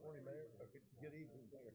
Morning, Mayor. Good evening, Mayor.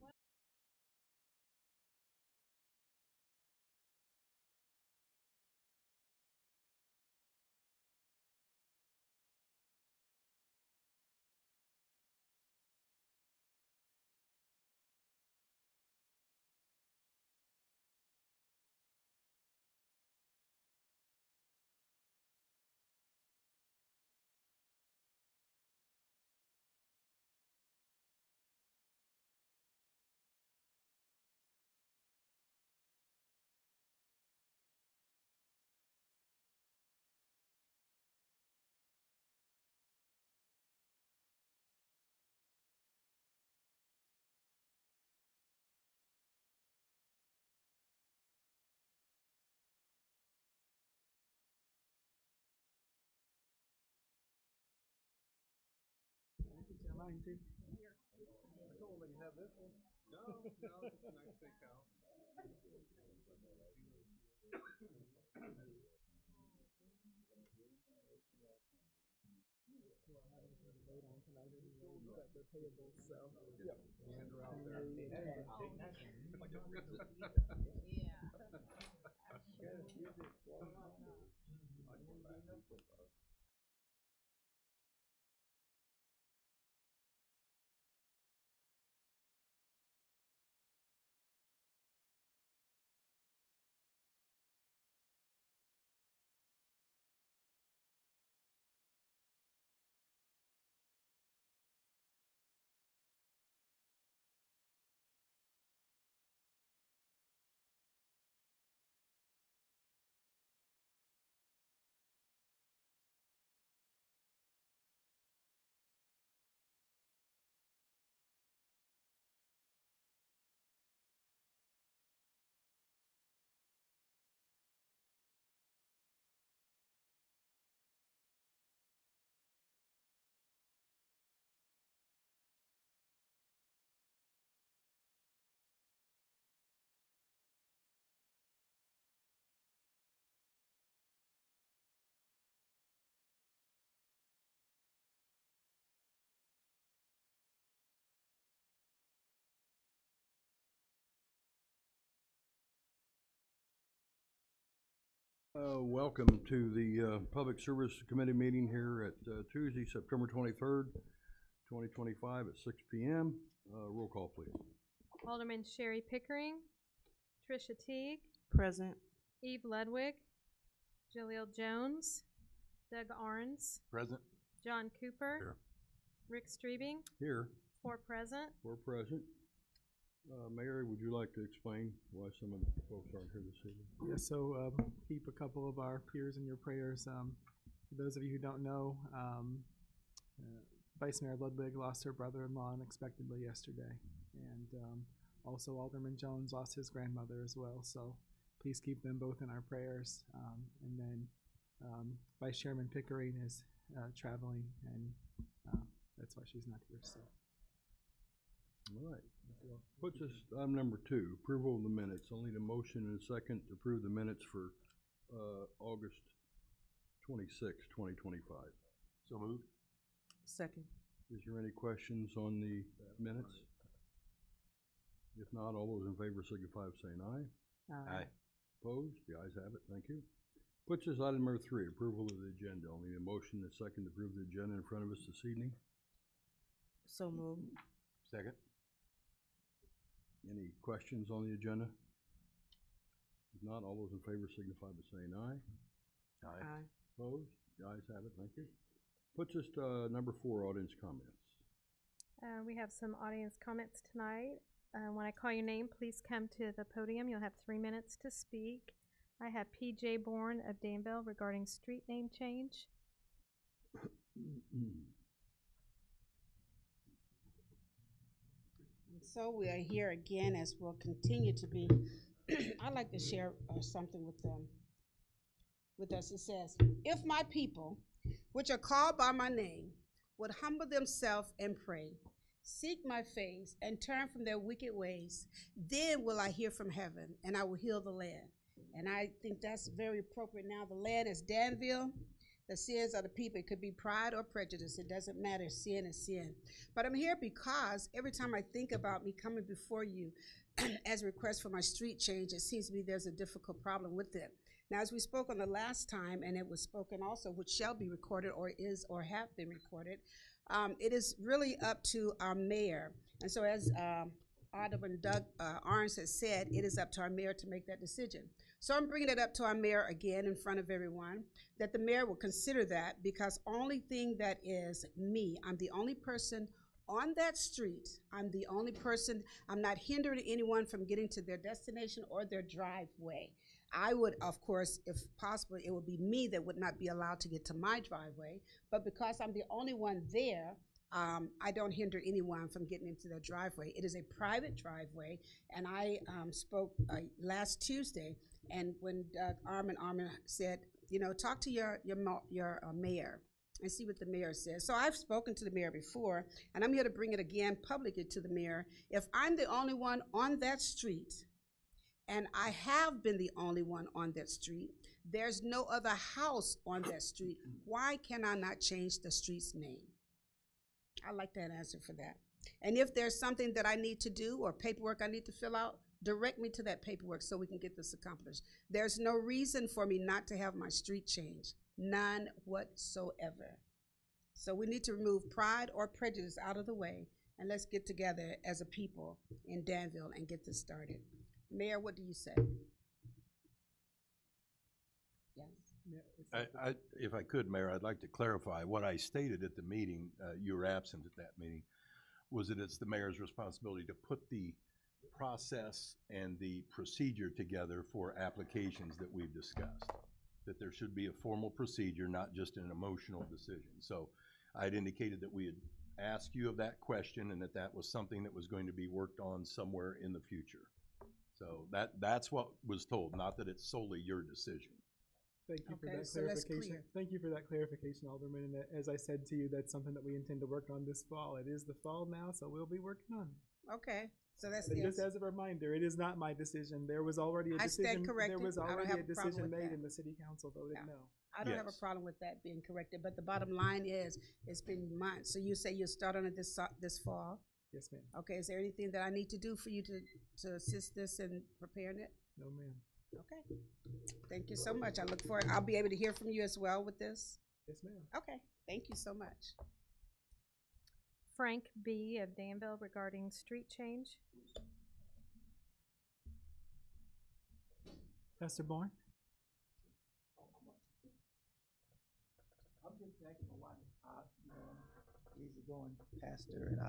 Mine too. I told them they can have this one. No, it's a nice big house. Vote on tonight anyways that they're payable, so. Yep. And they're out there. Welcome to the Public Service Committee meeting here at Tuesday, September 23rd, 2025 at 6 p.m. Roll call, please. Alderman Sherry Pickering, Tricia Teague, Present. Eve Ludwig, Jaleel Jones, Doug Arns, Present. John Cooper, Here. Rick Streebing, Here, 4 present. we're present. Mary, would you like to explain why some of the folks aren't here this evening? Yeah, so keep a couple of our peers in your prayers. For those of you who don't know, Vice Mayor Ludwig lost her brother-in-law unexpectedly yesterday. And also Alderman Jones lost his grandmother as well. So please keep them both in our prayers. And then Vice Chairman Pickering is traveling, and that's why she's not here. So. All right. Puts us on number 2, approval of the minutes. I'll need a motion and a second to approve the minutes for August 26, 2025. So moved. Second. Is there any questions on the minutes? If not, all those in favor signify by saying aye. Aye. Opposed? The ayes have it. Thank you. Puts us item number 3, approval of the agenda. I'll need a motion and a second to approve the agenda in front of us this evening. So moved. Second. Any questions on the agenda? If not, all those in favor signify by saying aye. Aye. Opposed? The ayes have it. Thank you. Puts us to number 4, audience comments. We have some audience comments tonight. When I call your name, please come to the podium. You'll have 3 minutes to speak. I have P.J. Bourne of Danville regarding street name change. So we are here again, as we'll continue to be. I'd like to share something with them. with us. It says, if my people, which are called by my name, would humble themselves and pray, seek my face, and turn from their wicked ways, then will I hear from heaven, and I will heal the land. And I think that's very appropriate now. The land is Danville. The sins of the people, it could be pride or prejudice. It doesn't matter. Sin is sin. But I'm here because every time I think about me coming before you as a request for my street change, it seems to me there's a difficult problem with it. Now, as we spoke on the last time, and it was spoken also, which shall be recorded or is or have been recorded, it is really up to our mayor. And so as Alderman Doug Arns has said, it is up to our mayor to make that decision. So I'm bringing it up to our mayor again in front of everyone, that the mayor will consider that, because only thing that is me, I'm the only person on that street. I'm the only person, I'm not hindering anyone from getting to their destination or their driveway. I would, of course, if possible, it would be me that would not be allowed to get to my driveway, but because I'm the only one there, I don't hinder anyone from getting into their driveway. It is a private driveway, and I spoke last Tuesday, and when Armin said, you know, talk to your mayor and see what the mayor says. So I've spoken to the mayor before, and I'm here to bring it again publicly to the mayor. If I'm the only one on that street, and I have been the only one on that street, there's no other house on that street, why can I not change the street's name? I'd like that answer for that. And if there's something that I need to do or paperwork I need to fill out, direct me to that paperwork so we can get this accomplished. There's no reason for me not to have my street changed, none whatsoever. So we need to remove pride or prejudice out of the way, and let's get together as a people in Danville and get this started. Mayor, what do you say? Yes. If I could, Mayor, I'd like to clarify what I stated at the meeting, you were absent at that meeting, was that it's the mayor's responsibility to put the process and the procedure together for applications that we've discussed. That there should be a formal procedure, not just an emotional decision. So I'd indicated that we had asked you of that question and that that was something that was going to be worked on somewhere in the future. So that's what was told, not that it's solely your decision. Thank you for Okay, that so that's clarification. clear. Thank you for that clarification, Alderman. And as I said to you, that's something that we intend to work on this fall. It is the fall now, so we'll be working on it. Okay, so that's And the just answer. as a reminder, it is not my decision. There was already a I stand decision. corrected. There was I don't already have a a problem decision with made that. and the city council voted Yeah. no. I don't have a Yes. problem with that being corrected, but the bottom line is, it's been months. So you say you'll start on it this fall? Yes, ma'am. Okay, is there anything that I need to do for you to assist this in preparing it? No, ma'am. Okay, thank you so much. I look forward, I'll be able to hear from you as well with this? Yes, ma'am. Okay, thank you so much. Frank B. of Danville regarding street change. Pastor Bourne? I'm just thanking my wife, easygoing pastor, and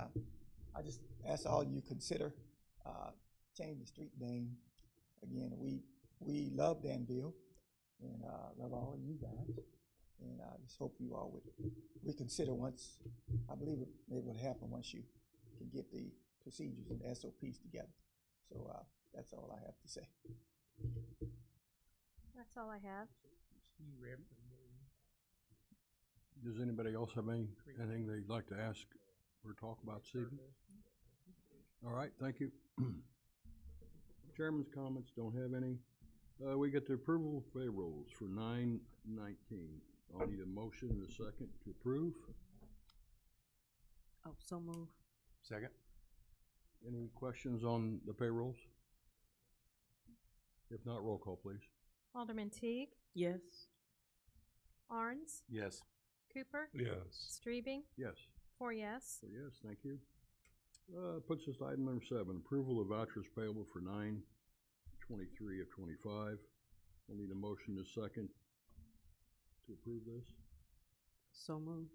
I just ask all you consider change the street name. Again, we love Danville and love all of you guys, and I just hope you all would reconsider once. I believe it will happen once you can get the procedures and SOPs together. So that's all I have to say. That's all I have. Does anybody else have anything they'd like to ask or talk about this evening? All right, thank you. Chairman's comments, don't have any. We get the approval of payrolls for 9/19. I'll need a motion and a second to approve. Oh, so move. Second? Any questions on the payrolls? If not, roll call, please. Alderman Teague, Yes. Arns, Yes. Cooper, Yes. Streebing, Yes. 4 yes. So yes, thank you. Puts us to item number 7, approval of vouchers payable for 9/23 of 25. We'll need a motion and a second to approve this. So move.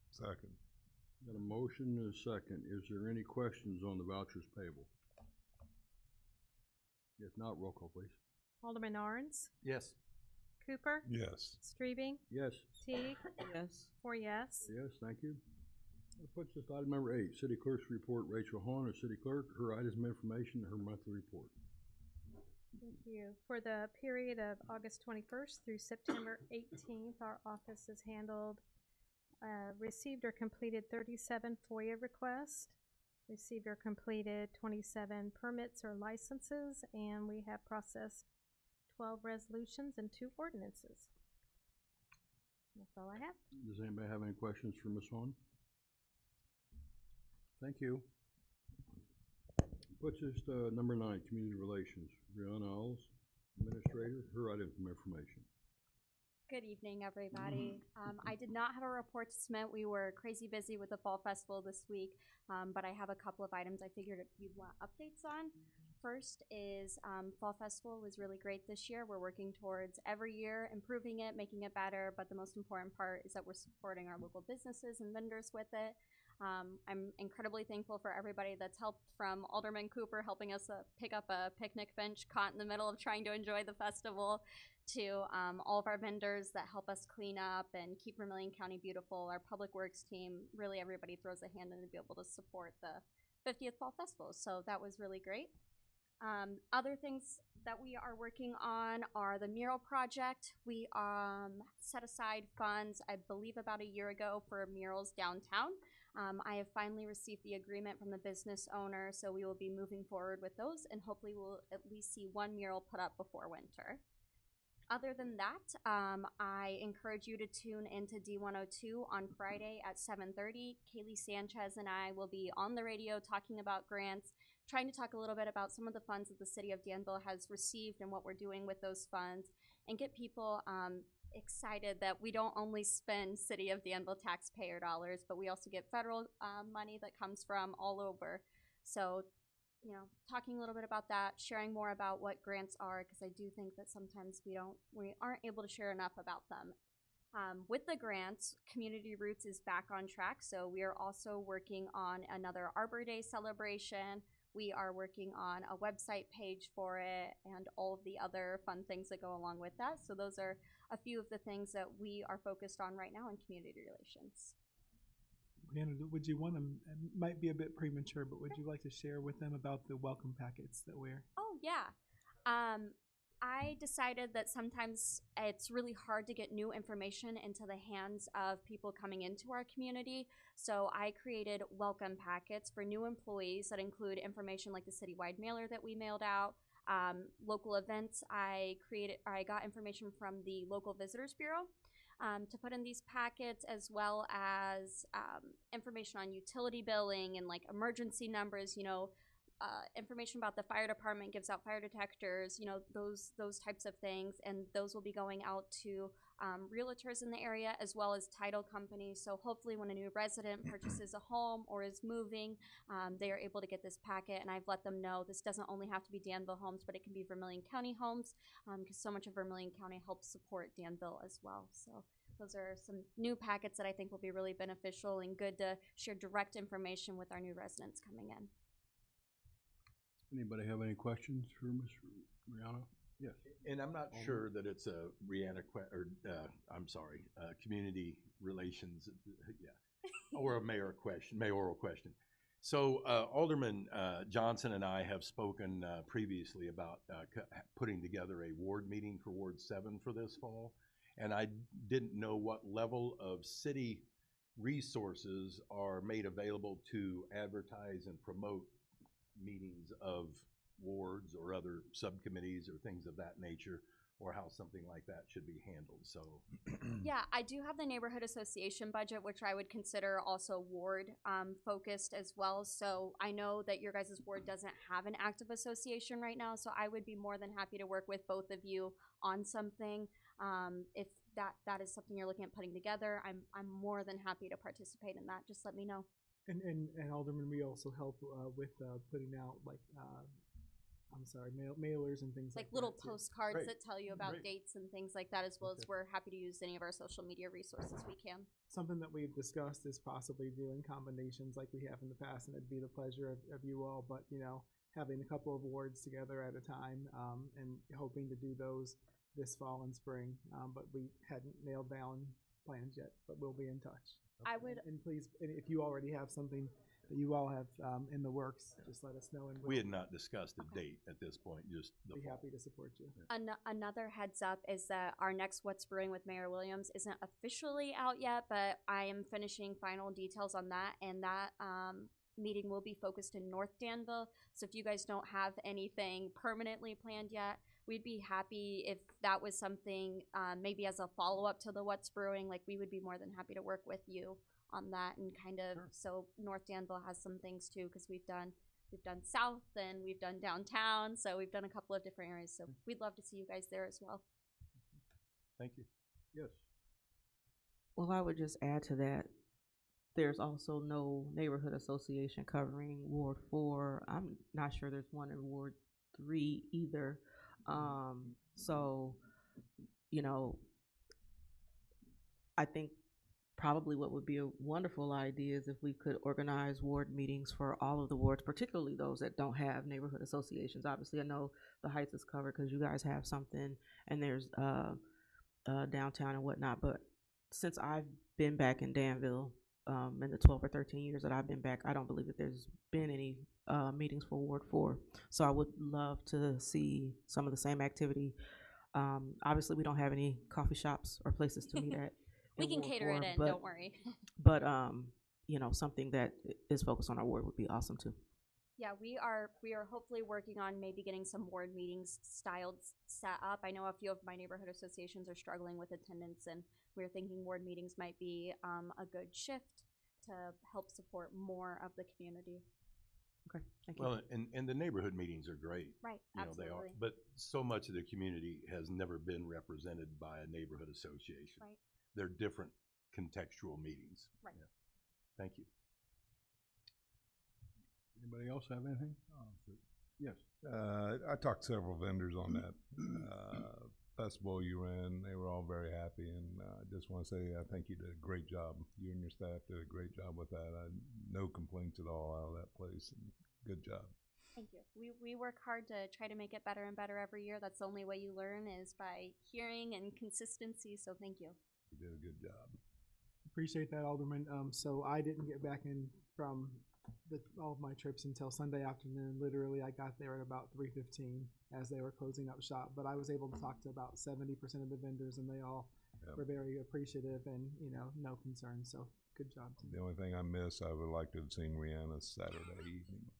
Second. Got a motion and a second. Is there any questions on the vouchers payable? If not, roll call, please. Alderman Arns, Yes. Cooper, Yes. Streebing, Yes. Teague, Yes. 4 yes. Yes, thank you. That puts us to item number 8, City Clerk's report. Rachel Hahn, our City Clerk, her items of information, her monthly report. Thank you. For the period of August 21st through September 18th, our office has received or completed 37 FOIA requests, received or completed 27 permits or licenses, and we have processed 12 resolutions and 2 ordinances. That's all I have. Does anybody have any questions for Ms. Hahn? Thank you. Which is number 9, Community Relations. Brianna Alls, Administrator, her items of information. Good evening, everybody. I did not have a report to submit. We were crazy busy with the Fall Festival this week, but I have a couple of items I figured you'd want updates on. First is Fall Festival was really great this year. We're working towards every year improving it, making it better, but the most important part is that we're supporting our local businesses and vendors with it. I'm incredibly thankful for everybody that's helped, from Alderman Cooper helping us pick up a picnic bench caught in the middle of trying to enjoy the festival, to all of our vendors that help us clean up and keep Vermilion County beautiful, our public works team. Really, everybody throws a hand in to be able to support the 50th Fall Festival, so that was really great. Other things that we are working on are the mural project. We set aside funds, I believe about a year ago, for murals downtown. I have finally received the agreement from the business owner, so we will be moving forward with those, and hopefully we'll at least see one mural put up before winter. Other than that, I encourage you to tune into D102 on Friday at 7:30. Kaylee Sanchez and I will be on the radio talking about grants, trying to talk a little bit about some of the funds that the city of Danville has received and what we're doing with those funds, and get people excited that we don't only spend city of Danville taxpayer dollars, but we also get federal money that comes from all over. So, you know, talking a little bit about that, sharing more about what grants are, because I do think that sometimes we aren't able to share enough about them. With the grants, Community Roots is back on track, so we are also working on another Arbor Day celebration. We are working on a website page for it and all of the other fun things that go along with that. So those are a few of the things that we are focused on right now in community relations. Brianna, would you want to, it might be a bit premature, but would you like to share with them about the welcome packets that we're? Oh, yeah. I decided that sometimes it's really hard to get new information into the hands of people coming into our community. So I created welcome packets for new employees that include information like the citywide mailer that we mailed out, local events. I got information from the local visitors bureau to put in these packets, as well as information on utility billing and like emergency numbers, you know, information about the fire department, gives out fire detectors, you know, those types of things, and those will be going out to realtors in the area as well as title companies. So hopefully when a new resident purchases a home or is moving, they are able to get this packet, and I've let them know this doesn't only have to be Danville homes, but it can be Vermilion County homes, because so much of Vermilion County helps support Danville as well. So those are some new packets that I think will be really beneficial and good to share direct information with our new residents coming in. Anybody have any questions for Ms. Brianna? Yes. And I'm not sure that it's a community relations, or a mayoral question. So Alderman Johnson and I have spoken previously about putting together a ward meeting for Ward 7 for this fall, and I didn't know what level of city resources are made available to advertise and promote meetings of wards or other subcommittees or things of that nature, or how something like that should be handled. So yeah, I do have the neighborhood association budget, which I would consider also ward focused as well. So I know that your guys' ward doesn't have an active association right now, so I would be more than happy to work with both of you on something. If that is something you're looking at putting together, I'm more than happy to participate in that. Just let me know. And Alderman, we also help with putting out like mailers and things like little that too. postcards Great. that tell you about Great. dates and things like that, as well as Okay. we're happy to use any of our social media resources we can. Something that we've discussed is possibly doing combinations like we have in the past, and it'd be the pleasure of you all, but you know, having a couple of wards together at a time, and hoping to do those this fall and spring, but we hadn't nailed down plans yet, but we'll be in touch. I would And please, and if you already have something you all have in the works, just let us know and We we'll had not discussed a date at this point, just the be fall. happy to support you. Another heads up is that our next What's Brewing with Mayor Williams isn't officially out yet, but I am finishing final details on that, and that meeting will be focused in North Danville. So if you guys don't have anything permanently planned yet, we'd be happy if that was something maybe as a follow-up to the What's Brewing. Like, we would be more than happy to work with you on that, and kind of so North Danville has some things too, because we've done south and we've done downtown, so we've done a couple of different areas. So we'd love to see you guys there as well. Thank you. Yes. Well, I would just add to that, there's also no neighborhood association covering Ward 4. I'm not sure there's one in Ward 3 either. So, you know, I think probably what would be a wonderful idea is if we could organize ward meetings for all of the wards, particularly those that don't have neighborhood associations. Obviously, I know the Heights is covered because you guys have something, and there's downtown and whatnot. But since I've been back in Danville, in the 12 or 13 years that I've been back, I don't believe that there's been any meetings for Ward 4. So I would love to see some of the same activity. Obviously, we don't have any coffee shops or places to meet at. We can Ward cater 4, it in, but, don't worry. But you know, something that is focused on our ward would be awesome too. Yeah, we are hopefully working on maybe getting some ward meetings styled set up. I know a few of my neighborhood associations are struggling with attendance, and we're thinking ward meetings might be a good shift to help support more of the community. Okay, thank you. Well, and the neighborhood meetings are great. Right, You know, absolutely. they are, but so much of the community has never been represented by a neighborhood association. Right. They're different contextual meetings. Right. Yeah. Thank you. Anybody else have anything? Yes. I talked to several vendors on that festival you ran. They were all very happy, and I just want to say I think you did a great job. You and your staff did a great job with that. No complaints at all out of that place, and good job. Thank you. We work hard to try to make it better and better every year. That's the only way you learn is by hearing and consistency, so thank you. You did a good job. Appreciate that, Alderman. So I didn't get back in from all of my trips until Sunday afternoon. Literally, I got there at about 3:15 as they were closing up shop. But I was able to talk to about 70% of the vendors, and they all were very appreciative and, you know, no concerns. So good job. The only thing I miss, I would like to have seen Rihanna Saturday evening.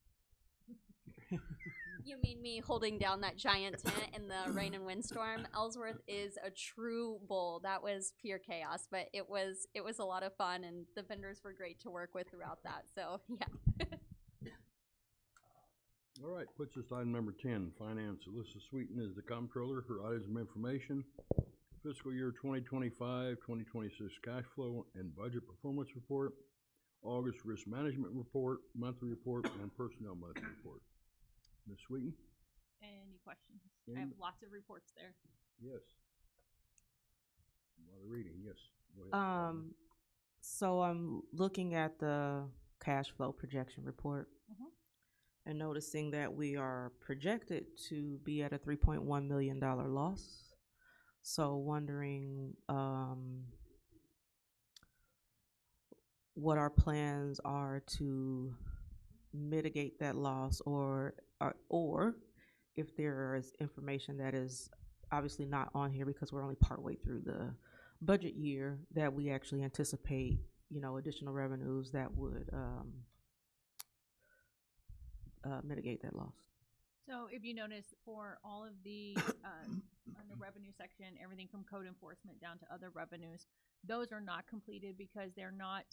You mean me holding down that giant tent in the rain and windstorm? Ellsworth is a true bull. That was pure chaos, but it was a lot of fun, and the vendors were great to work with throughout that. So yeah. All right, puts us to item number 10, finance. Alyssa Sweeten is the comptroller. Her items of information: fiscal year 2025, 2026 cash flow and budget performance report, August risk management report, monthly report, and personnel monthly report. Ms. Sweeten? Any questions? I have lots of reports there. Yes. A lot of reading, yes. Go ahead. So I'm looking at the cash flow projection report and noticing that we are projected to be at a $3.1 million loss. So wondering what our plans are to mitigate that loss, or if there is information that is obviously not on here because we're only partway through the budget year, that we actually anticipate, you know, additional revenues that would mitigate that loss. So if you notice, for all of the on the revenue section, everything from code enforcement down to other revenues, those are not completed because they're not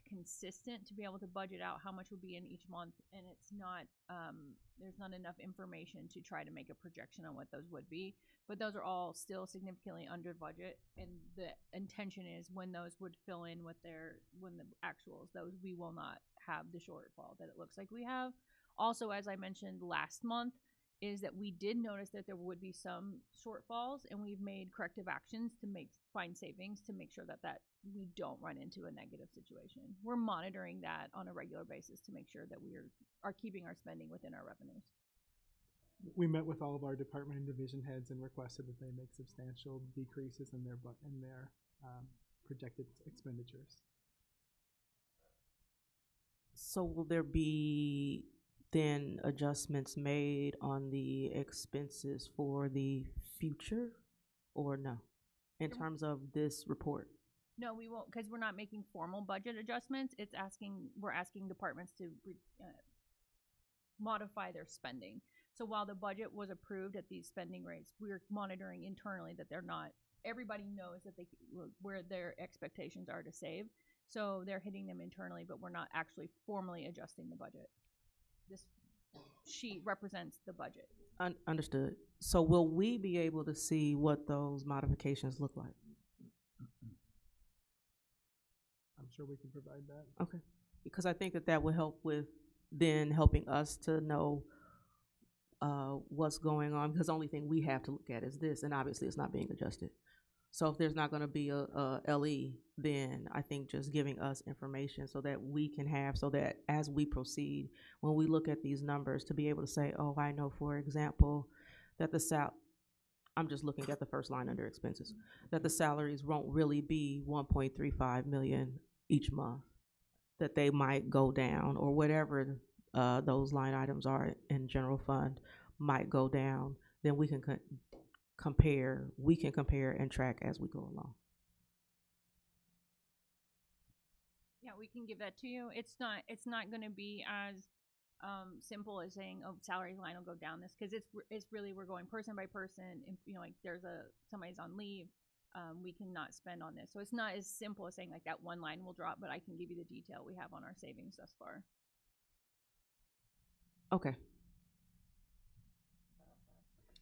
consistent to be able to budget out how much would be in each month, and it's not there's not enough information to try to make a projection on what those would be. But those are all still significantly under budget, and the intention is when those would fill in with when the actuals, those we will not have the shortfall that it looks like we have. Also, as I mentioned last month, is that we did notice that there would be some shortfalls, and we've made corrective actions to find savings to make sure that we don't run into a negative situation. We're monitoring that on a regular basis to make sure that we are keeping our spending within our revenues. We met with all of our department and division heads and requested that they make substantial decreases in their projected expenditures. So will there be then adjustments made on the expenses for the future, or no? In terms of this report? No, we won't, because we're not making formal budget adjustments. We're asking departments to modify their spending. So while the budget was approved at these spending rates, we're monitoring internally that they're not, everybody knows that where their expectations are to save. So they're hitting them internally, but we're not actually formally adjusting the budget. This sheet represents the budget. Understood. So will we be able to see what those modifications look like? I'm sure we can provide that. Okay. Because I think that that would help with then helping us to know what's going on, because the only thing we have to look at is this, and obviously it's not being adjusted. So if there's not going to be a LE, then I think just giving us information so that we can have, so that as we proceed, when we look at these numbers, to be able to say, oh, I know, for example, that I'm just looking at the first line under expenses, that the salaries won't really be 1.35 million each month, that they might go down, or whatever those line items are in general fund might go down. Then we can compare and track as we go along. Yeah, we can give that to you. It's not going to be as simple as saying, oh, salary line will go down this, because it's really, we're going person by person, and like somebody's on leave, we cannot spend on this. So it's not as simple as saying like that one line will drop, but I can give you the detail we have on our savings thus far. Okay.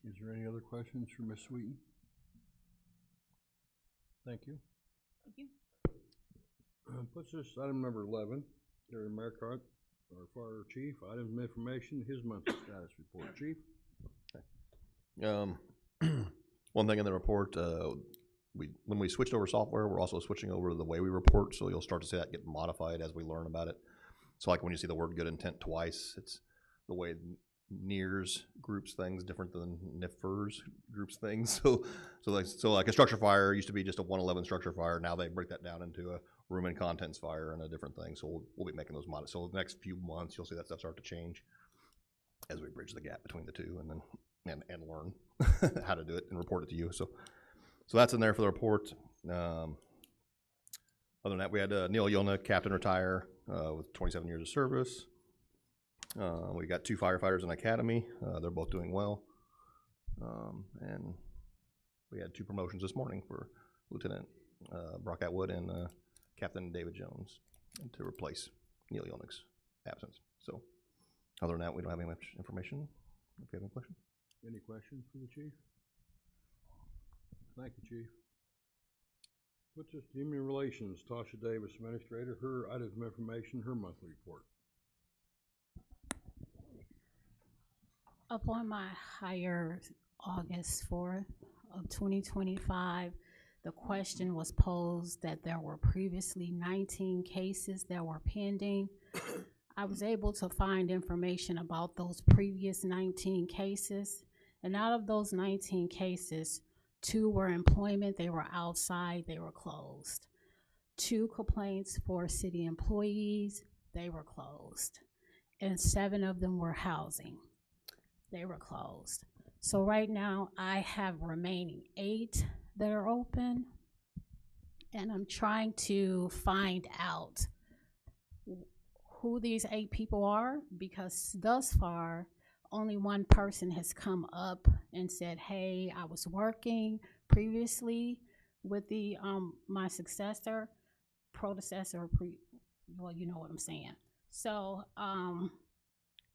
Is there any other questions for Ms. Sweeten? Thank you. Thank you. Puts us item number 11, Gary Marcotte, our fire chief, items of information, his monthly status report. Chief? One thing in the report, when we switched over software, we're also switching over the way we report, so you'll start to see that get modified as we learn about it. So like when you see the word good intent twice, it's the way NERS groups things different than NIFers groups things. So like a structure fire used to be just a 111 structure fire. Now they break that down into a room and contents fire and a different thing. So we'll be making those mods. So the next few months, you'll see that stuff start to change as we bridge the gap between the two, and then and learn how to do it and report it to you. So that's in there for the report. Other than that, we had Neil Yona, captain, retire with 27 years of service. We got 2 firefighters in academy. They're both doing well. And we had 2 promotions this morning for Lieutenant Brock Atwood and Captain David Jones to replace Neil Yona's absence. So other than that, we don't have any much information. If you have any questions. Any questions for the chief? Thank you, chief. Puts us to Human Relations, Tasha Davis, administrator, her items of information, her monthly report. Upon my hire August 4th of 2025, the question was posed that there were previously 19 cases that were pending. I was able to find information about those previous 19 cases, and out of those 19 cases, 2 were employment, they were outside, they were closed. 2 complaints for city employees, they were closed. And 7 of them were housing. They were closed. So right now I have remaining 8 that are open, and I'm trying to find out who these 8 people are, because thus far only one person has come up and said, hey, I was working previously with the my successor, predecessor, well, you know what I'm saying. So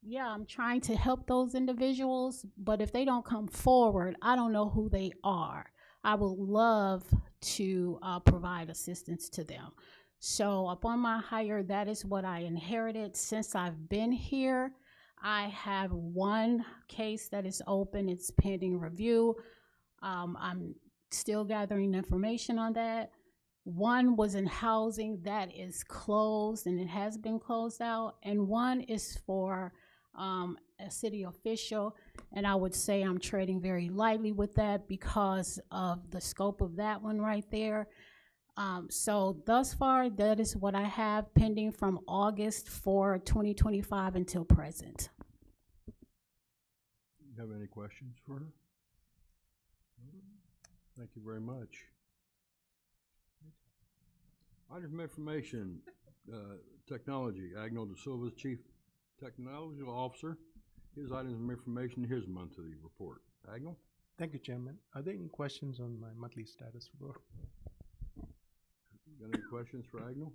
yeah, I'm trying to help those individuals, but if they don't come forward, I don't know who they are. I would love to provide assistance to them. So upon my hire, that is what I inherited. Since I've been here, I have 1 case that is open. It's pending review. I'm still gathering information on that. 1 was in housing that is closed, and it has been closed out. And 1 is for a city official, and I would say I'm treading very lightly with that because of the scope of that one right there. So thus far, that is what I have pending from August 4, 2025 until present. You have any questions for her? Thank you very much. Item of information, technology, Agnell De Silva's Chief Technology Officer. His items of information, his monthly report. Agnell? Thank you, Chairman. Are there any questions on my monthly status report? Got any questions for Agnell?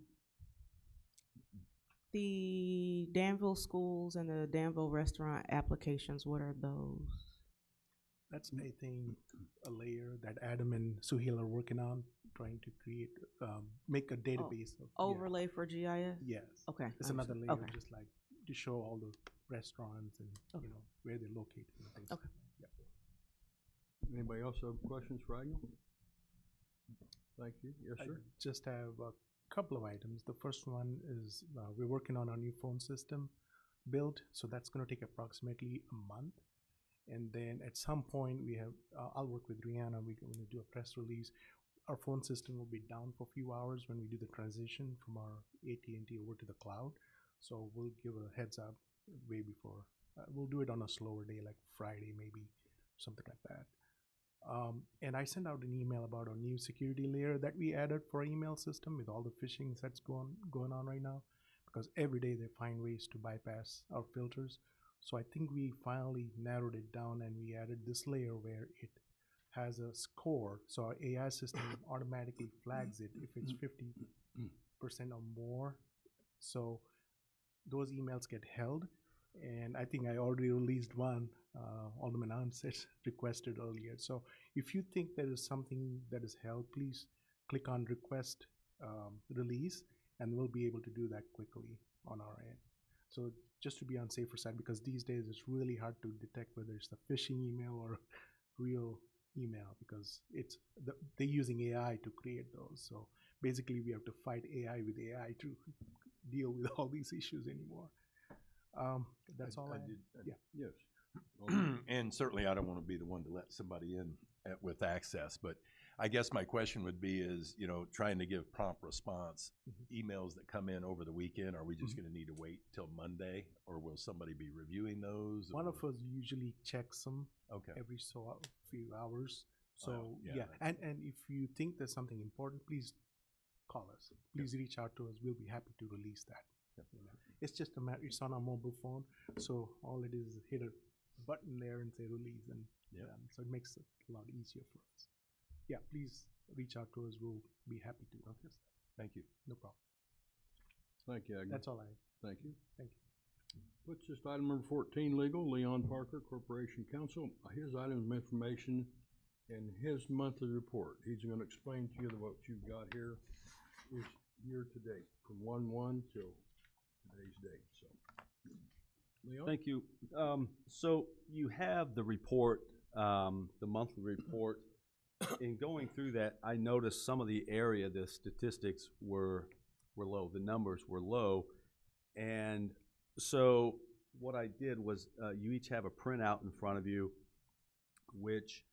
The Danville schools and the Danville restaurant applications, what are those? That's, I think, a layer that Adam and Suhail are working on, trying to create, make a database of. Overlay for GIS? Yes. Okay. It's another layer, Okay. just like to show all the restaurants and, you know, where they're located and things. Okay. Yeah. Anybody else have questions for Agnell? Thank you. Yes, I sir. just have a couple of items. The first one is we're working on our new phone system build, so that's going to take approximately a month. And then at some point we have, I'll work with Rihanna, we're going to do a press release. Our phone system will be down for a few hours when we do the transition from our AT&T over to the cloud. So we'll give a heads up way before. We'll do it on a slower day, like Friday maybe, something like that. And I sent out an email about our new security layer that we added for our email system with all the phishing that's going on right now, because every day they find ways to bypass our filters. So I think we finally narrowed it down and we added this layer where it has a score. So our AI system automatically flags it if it's 50% or more. So those emails get held. And I think I already released one, Alderman Ansett requested earlier. So if you think there is something that is held, please click on request release and we'll be able to do that quickly on our end. So just to be on safer side, because these days it's really hard to detect whether it's a phishing email or real email, because they're using AI to create those. So basically we have to fight AI with AI to deal with all these issues anymore. That's all I did. Yeah. Yes. And certainly I don't want to be the one to let somebody in with access, but I guess my question would be is, you know, trying to give prompt response, emails that come in over the weekend, are we just going to need to wait till Monday, or will somebody be reviewing those? One of us usually checks them every few hours. So yeah. And if you think there's something important, please call us. Please reach out to us. We'll be happy to release that. You know, it's just a matter, it's on our mobile phone, so all it is hit a button there and say release, and so it makes it a lot easier for us. Yeah, please reach out to us. We'll be happy to. Okay. Thank you. No problem. Thank you, Agnew. That's all I have. Thank you. Thank you. What's just item number 14, legal, Leon Parker, Corporation Counsel. His item of information and his monthly report. He's going to explain to you what you've got here is year to date, from 1/1 till today's date. So, Leon? Thank you. So you have the report, the monthly report. In going through that, I noticed some of the area, the statistics were low, the numbers were low. And so what I did was, you each have a printout in front of you, which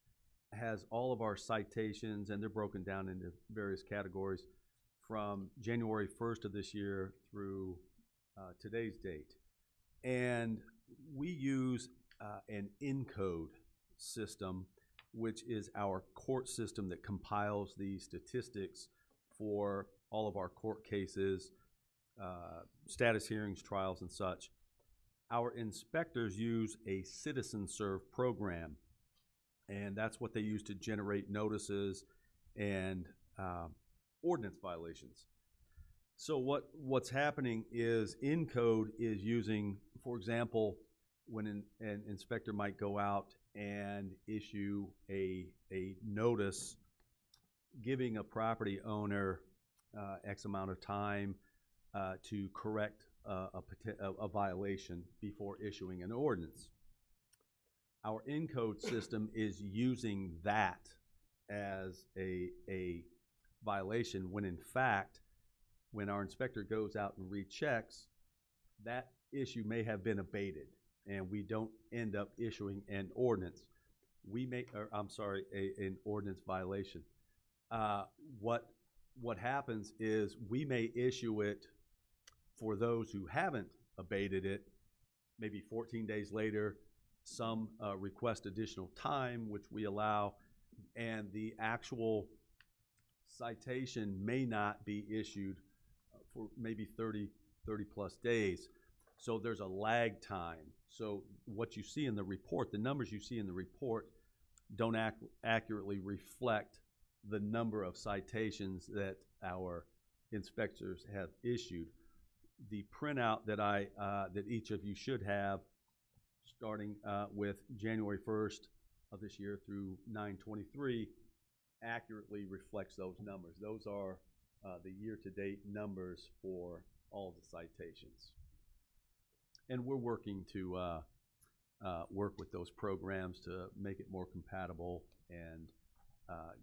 has all of our citations, and they're broken down into various categories from January 1st of this year through today's date. And we use an ENCODE system, which is our court system that compiles the statistics for all of our court cases, status hearings, trials, and such. Our inspectors use a citizen serve program, and that's what they use to generate notices and ordinance violations. So what's happening is ENCODE is using, for example, when an inspector might go out and issue a notice giving a property owner X amount of time to correct a violation before issuing an ordinance. Our ENCODE system is using that as a violation, when in fact, when our inspector goes out and rechecks, that issue may have been abated and we don't end up issuing an ordinance. We make, or I'm sorry, an ordinance violation. What what happens is we may issue it for those who haven't abated it, maybe 14 days later. Some request additional time, which we allow, and the actual citation may not be issued for maybe 30 plus days. So there's a lag time. So what you see in the report, the numbers you see in the report don't accurately reflect the number of citations that our inspectors have issued. The printout that that each of you should have, starting with January 1st of this year through 9/23, accurately reflects those numbers. Those are the year-to-date numbers for all the citations. And we're working to work with those programs to make it more compatible and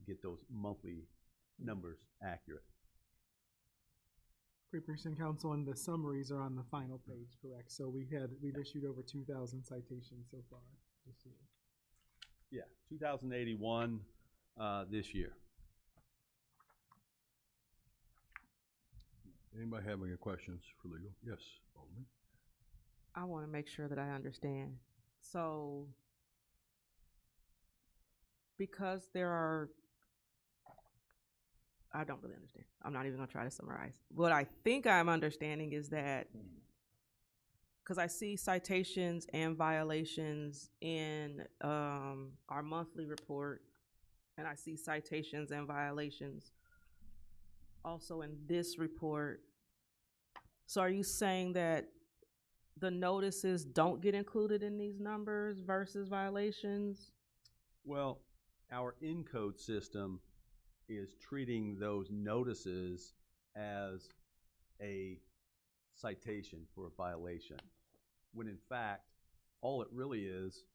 get those monthly numbers accurate. Great Precinct Council, and the summaries are on the final page, correct? So we've issued over 2,000 citations so far this year. Yeah, 2,081 this year. Anybody have any questions for legal? Yes, Alderman. I want to make sure that I understand. So, because I don't really understand. I'm not even going to try to summarize. What I think I'm understanding is that, because I see citations and violations in our monthly report, and I see citations and violations also in this report. So are you saying that the notices don't get included in these numbers versus violations? Well, our in-code system is treating those notices as a citation for a violation, when in fact, all it really is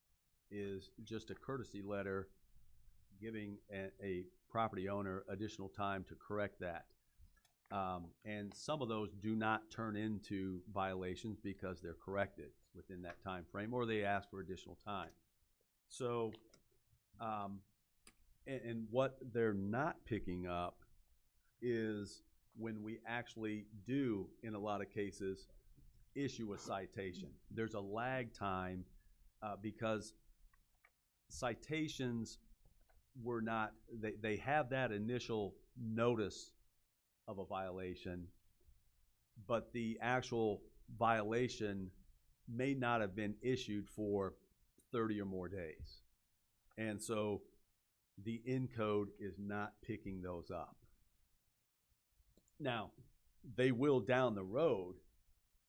just a courtesy letter giving a property owner additional time to correct that. And some of those do not turn into violations because they're corrected within that time frame, or they ask for additional time. So, and what they're not picking up is when we actually do, in a lot of cases, issue a citation. There's a lag time because citations were not, they have that initial notice of a violation, but the actual violation may not have been issued for 30 or more days. And so the in-code is not picking those up. Now, they will down the road,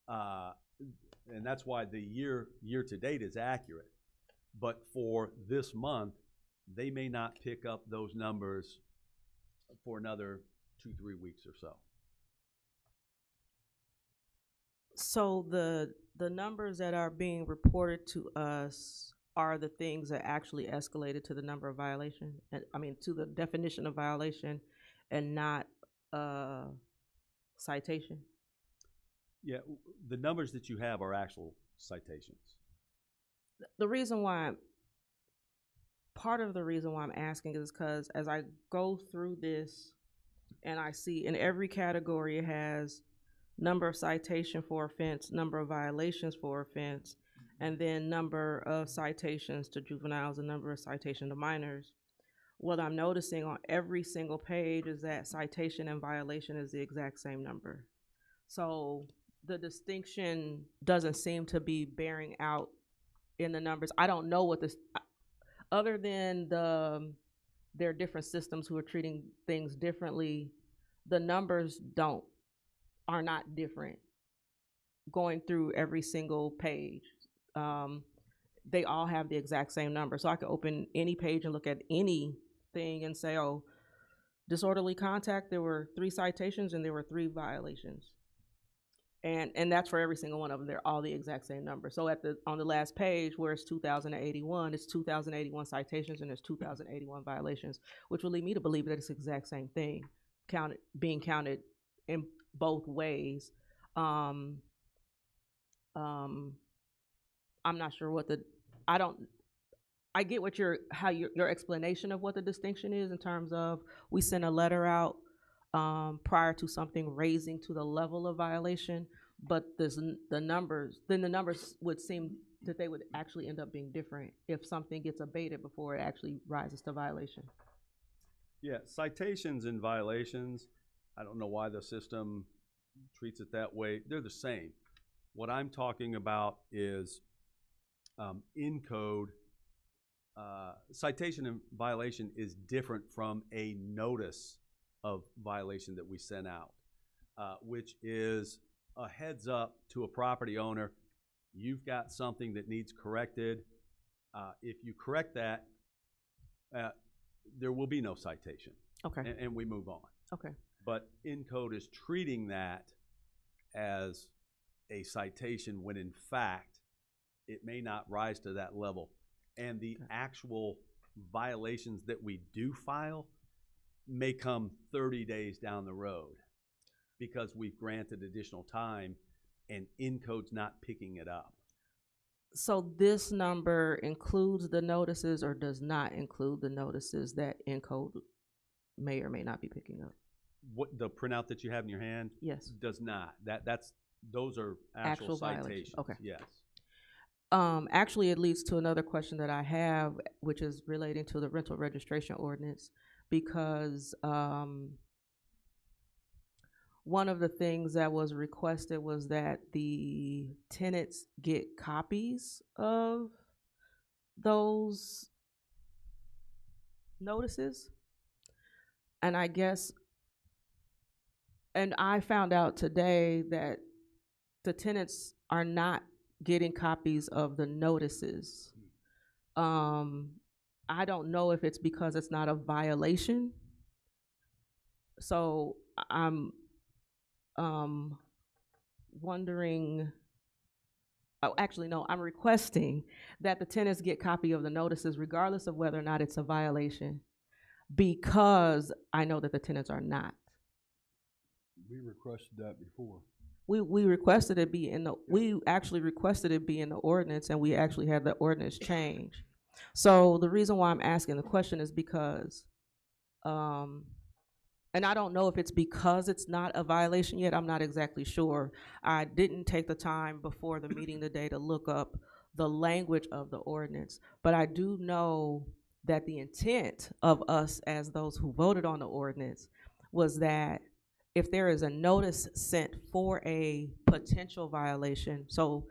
and that's why the year-to-date is accurate. But for this month, they may not pick up those numbers for another 2-3 weeks or so. So the numbers that are being reported to us are the things that actually escalated to the number of violation, to the definition of violation, and not citation? Yeah, the numbers that you have are actual citations. The reason why, part of the reason why I'm asking is because as I go through this and I see in every category it has number of citation for offense, number of violations for offense, and then number of citations to juveniles and number of citations to minors. What I'm noticing on every single page is that citation and violation is the exact same number. So the distinction doesn't seem to be bearing out in the numbers. I don't know what this, other than there are different systems who are treating things differently, the numbers are not different going through every single page. They all have the exact same number. So I could open any page and look at anything and say, oh, disorderly contact, there were 3 citations and there were 3 violations. And that's for every single one of them. They're all the exact same number. So on the last page where it's 2,081, it's 2,081 citations and there's 2,081 violations, which will lead me to believe that it's the exact same thing, being counted in both ways. I'm not sure what I get what your explanation of what the distinction is in terms of we send a letter out prior to something raising to the level of violation, but the numbers would seem that they would actually end up being different if something gets abated before it actually rises to violation. Yeah, citations and violations, I don't know why the system treats it that way. They're the same. What I'm talking about is in code, citation and violation is different from a notice of violation that we send out, which is a heads up to a property owner. You've got something that needs corrected. If you correct that, there will be no citation. Okay. And we move on. Okay. But Encode is treating that as a citation when in fact it may not rise to that level. And the actual violations that we do file may come 30 days down the road because we've granted additional time and Encode's not picking it up. So this number includes the notices or does not include the notices that Encode may or may not be picking up? What the printout that you have in your hand? Yes. Does not. Those are actual citations. Okay. Yes. Actually, it leads to another question that I have, which is relating to the rental registration ordinance, because one of the things that was requested was that the tenants get copies of those notices. And I guess, and I found out today that the tenants are not getting copies of the notices. I don't know if it's because it's not a violation. So I'm wondering, oh, actually, no, I'm requesting that the tenants get copy of the notices regardless of whether or not it's a violation, because I know that the tenants are not. We requested that before. We requested it be in the, we actually requested it be in the ordinance, and we actually had the ordinance change. So the reason why I'm asking the question is because, and I don't know if it's because it's not a violation yet, I'm not exactly sure. I didn't take the time before the meeting today to look up the language of the ordinance, but I do know that the intent of us as those who voted on the ordinance was that if there is a notice sent for a potential violation, so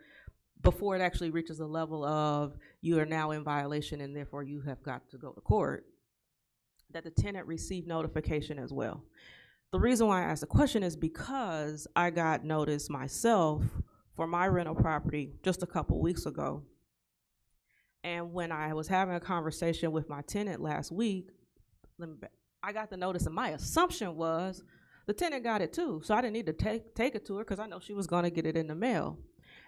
before it actually reaches the level of you are now in violation and therefore you have got to go to court, that the tenant receive notification as well. The reason why I asked the question is because I got notice myself for my rental property just a couple weeks ago. And when I was having a conversation with my tenant last week, I got the notice and my assumption was the tenant got it too. So I didn't need to take it to her because I know she was gonna get it in the mail.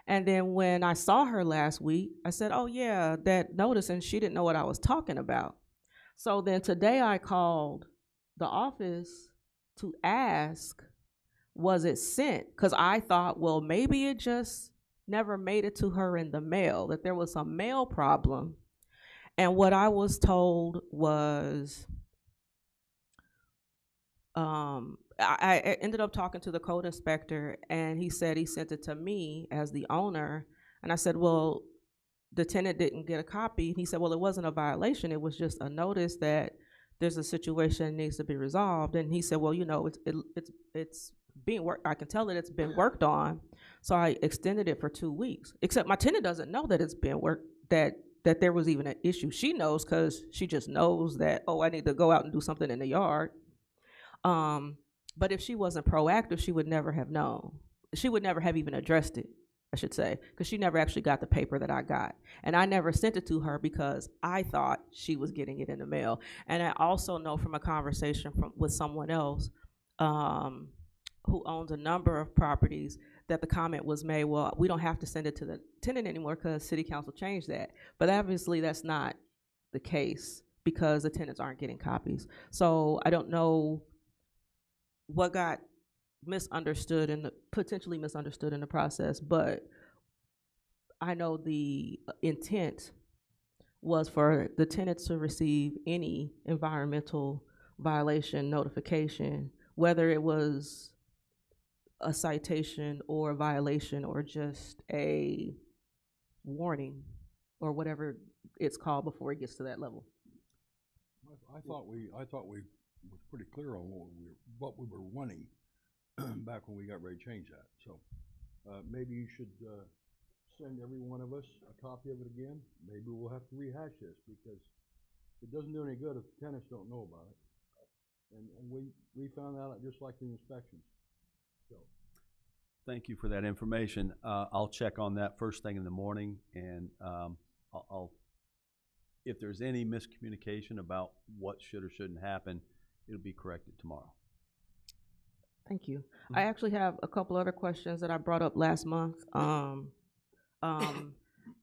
And then when I saw her last week, I said, oh yeah, that notice, and she didn't know what I was talking about. So then today I called the office to ask, was it sent? Because I thought, well, maybe it just never made it to her in the mail, that there was some mail problem. And what I was told was, I ended up talking to the code inspector, and he said he sent it to me as the owner. And I said, well, the tenant didn't get a copy. He said, well, it wasn't a violation. It was just a notice that there's a situation that needs to be resolved. And he said, well, you know, it's being worked. I can tell that it's been worked on. So I extended it for 2 weeks, except my tenant doesn't know that it's been worked, that there was even an issue. She knows because she just knows that, oh, I need to go out and do something in the yard. But if she wasn't proactive, she would never have known. She would never have even addressed it, I should say, because she never actually got the paper that I got. And I never sent it to her because I thought she was getting it in the mail. And I also know from a conversation with someone else who owns a number of properties that the comment was made, well, we don't have to send it to the tenant anymore because city council changed that. But obviously that's not the case because the tenants aren't getting copies. So I don't know what got misunderstood and potentially misunderstood in the process, but I know the intent was for the tenants to receive any environmental violation notification whether it was a citation or a violation or just a warning or whatever it's called before it gets to that level. I thought we was pretty clear on what we were wanting back when we got ready to change that. So maybe you should send every one of us a copy of it again. Maybe we'll have to rehash this because it doesn't do any good if the tenants don't know about it. And we found out just like the inspections. So. Thank you for that information. I'll check on that first thing in the morning, and I'll if there's any miscommunication about what should or shouldn't happen, it'll be corrected tomorrow. Thank you. I actually have a couple other questions that I brought up last month.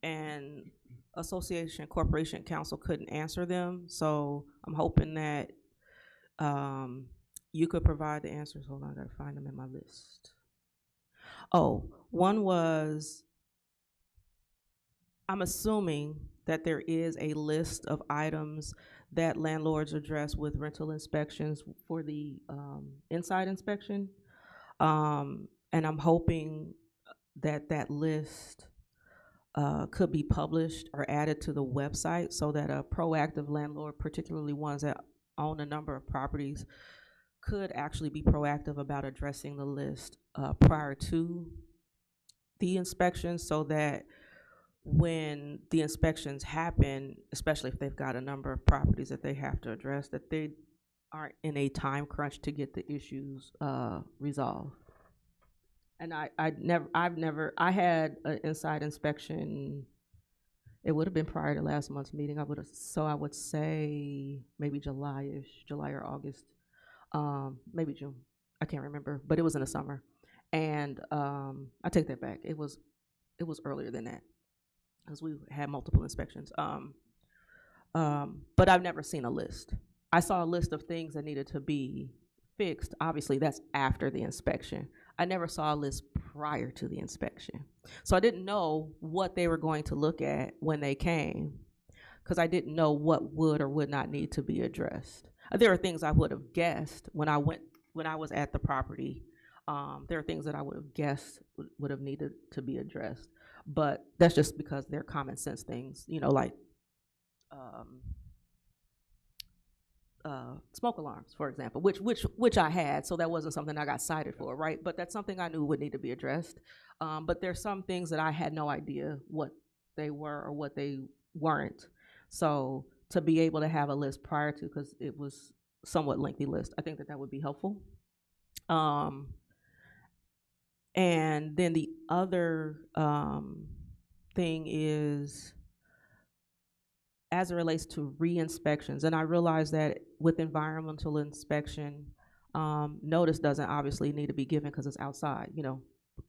And Association Corporation Council couldn't answer them, so I'm hoping that you could provide the answers. Hold on, I gotta find them in my list. Oh, one was, I'm assuming that there is a list of items that landlords address with rental inspections for the inside inspection. And I'm hoping that that list could be published or added to the website so that a proactive landlord, particularly ones that own a number of properties, could actually be proactive about addressing the list prior to the inspection, so that when the inspections happen, especially if they've got a number of properties that they have to address, that they aren't in a time crunch to get the issues resolved. And I had an inside inspection. It would have been prior to last month's meeting. I would say maybe July or August, maybe June. I can't remember, but it was in the summer. And I take that back. It was earlier than that, because we had multiple inspections. But I've never seen a list. I saw a list of things that needed to be fixed. Obviously, that's after the inspection. I never saw a list prior to the inspection. So I didn't know what they were going to look at when they came, because I didn't know what would or would not need to be addressed. There are things I would have guessed when I was at the property. There are things that I would have guessed would have needed to be addressed, but that's just because they're common sense things, like smoke alarms, for example, which I had, so that wasn't something I got cited for, right? But that's something I knew would need to be addressed. But there's some things that I had no idea what they were or what they weren't. So to be able to have a list prior to, because it was somewhat lengthy list, I think that would be helpful. And then the other thing is, as it relates to re-inspections, and I realize that with environmental inspection, notice doesn't obviously need to be given because it's outside.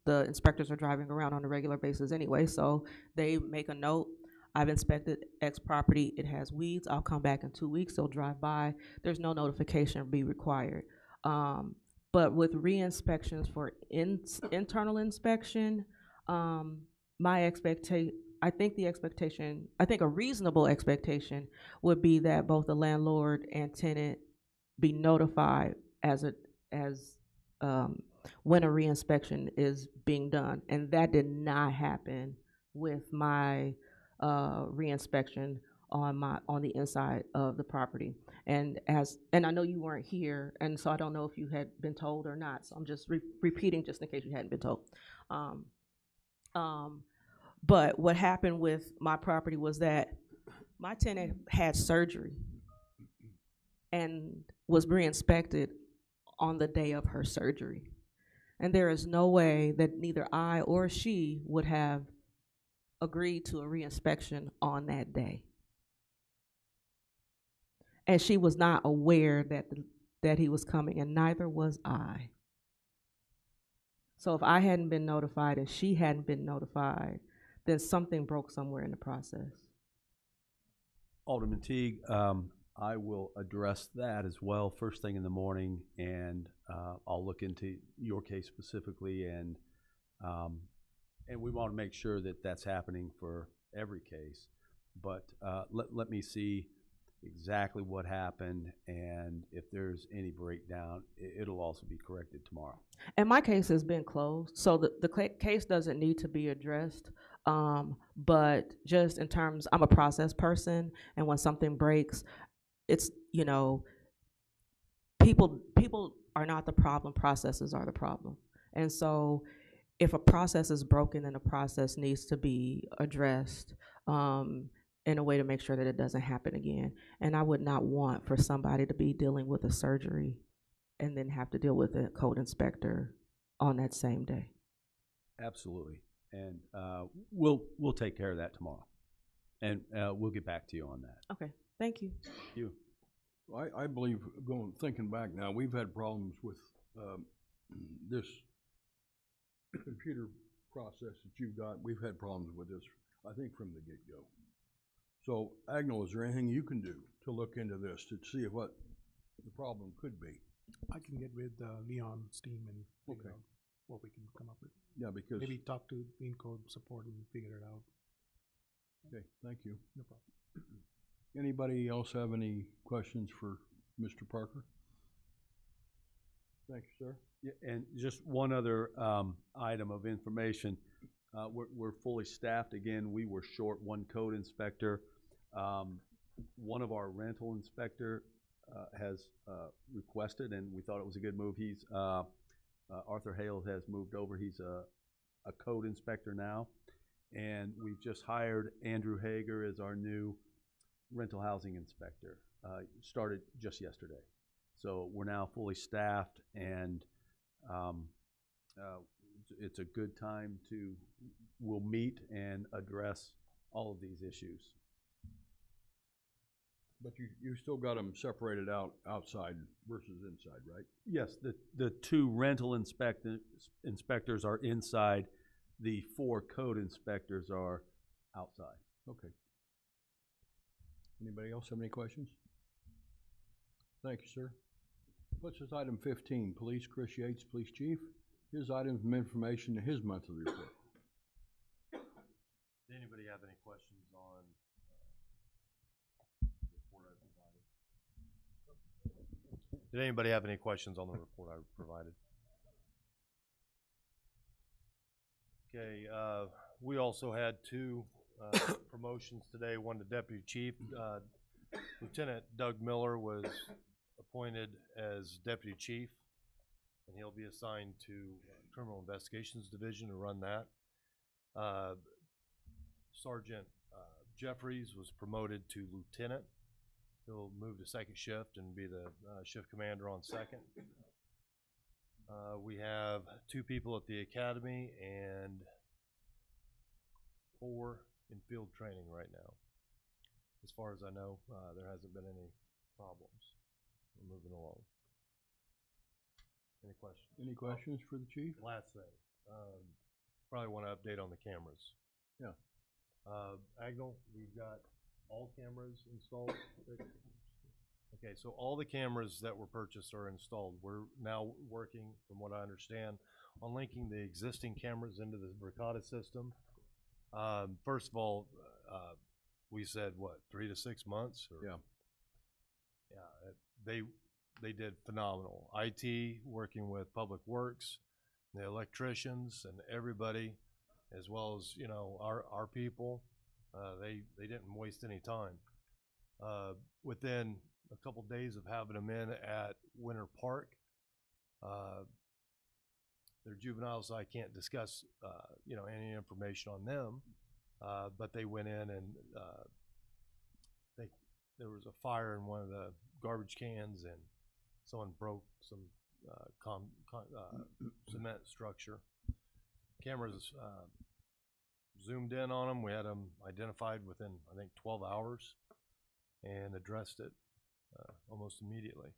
The inspectors are driving around on a regular basis anyway, so they make a note. I've inspected X property, it has weeds, I'll come back in 2 weeks, they'll drive by. There's no notification be required. But with re-inspections for internal inspection, I think a reasonable expectation would be that both the landlord and tenant be notified when a re-inspection is being done. And that did not happen with my re-inspection on the inside of the property. And I know you weren't here, and so I don't know if you had been told or not. So I'm just repeating just in case you hadn't been told. But what happened with my property was that my tenant had surgery and was re-inspected on the day of her surgery. And there is no way that neither I or she would have agreed to a re-inspection on that day. And she was not aware that he was coming, and neither was I. So if I hadn't been notified and she hadn't been notified, then something broke somewhere in the process. Alderman Teague, I will address that as well first thing in the morning, and I'll look into your case specifically, and we want to make sure that that's happening for every case. But let me see exactly what happened, and if there's any breakdown, it'll also be corrected tomorrow. And my case has been closed, so the case doesn't need to be addressed. But just in terms, I'm a process person, and when something breaks, it's, you know, people are not the problem, processes are the problem. And so if a process is broken, then the process needs to be addressed in a way to make sure that it doesn't happen again. And I would not want for somebody to be dealing with a surgery and then have to deal with a code inspector on that same day. Absolutely. And we'll take care of that tomorrow. And we'll get back to you on that. Okay, thank you. Thank you. I believe, thinking back now, we've had problems with this computer process that you've got. We've had problems with this, I think, from the get-go. So, Agnell, is there anything you can do to look into this, to see what the problem could be? I can get with Leon's team and figure Okay. out what we can come up with. Yeah, because, Maybe talk to Green Code support and figure it out. okay, thank you. No problem. Anybody else have any questions for Mr. Parker? Thank you, sir. Yeah, and just one other item of information. We're fully staffed. Again, we were short one code inspector. One of our rental inspector has requested, and we thought it was a good move. He's Arthur Hale has moved over. He's a code inspector now, and we've just hired Andrew Hager as our new rental housing inspector. Started just yesterday, so we're now fully staffed, and it's a good time to, we'll meet and address all of these issues. But you still got them separated out outside versus inside, right? Yes, the two rental inspectors are inside. The 4 code inspectors are outside. Okay. Anybody else have any questions? Thank you, sir. What's this item 15? Police, Chris Yates, Police Chief. His items of information to his monthly report. Did anybody have any questions on the report I provided? Did anybody have any questions on the report I provided? Okay, we also had 2 promotions today, one to Deputy Chief. Lieutenant Doug Miller was appointed as Deputy Chief, and he'll be assigned to Criminal Investigations Division to run that. Sergeant Jeffries was promoted to Lieutenant. He'll move to second shift and be the shift commander on second. We have 2 people at the academy and 4 in field training right now. As far as I know, there hasn't been any problems. We're moving along. Any questions? Any questions for the chief? Last thing, probably want to update on the cameras. Yeah. Agnell, we've got all cameras installed. Okay, so all the cameras that were purchased are installed. We're now working, from what I understand, on linking the existing cameras into the Verkada system. First of all, we said what, 3 to 6 months? Or? Yeah. Yeah, they did phenomenal. IT working with Public Works, the electricians, and everybody, as well as our people. They didn't waste any time. Within a couple days of having them in at Winter Park, they're juveniles, so I can't discuss any information on them. But they went in and there was a fire in one of the garbage cans, and someone broke some cement structure. Cameras zoomed in on them. We had them identified within, I think, 12 hours and addressed it almost immediately.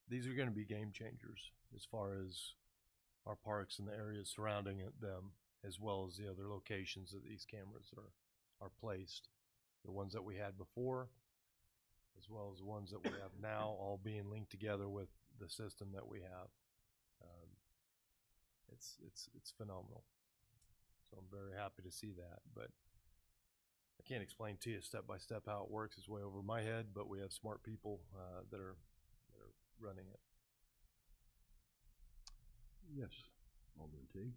These are going to be game changers as far as our parks and the areas surrounding them, as well as the other locations that these cameras are placed. The ones that we had before, as well as the ones that we have now, all being linked together with the system that we have. It's phenomenal. So I'm very happy to see that. But I can't explain to you step by step how it works. It's way over my head, but we have smart people that are running it. Yes, Alderman T.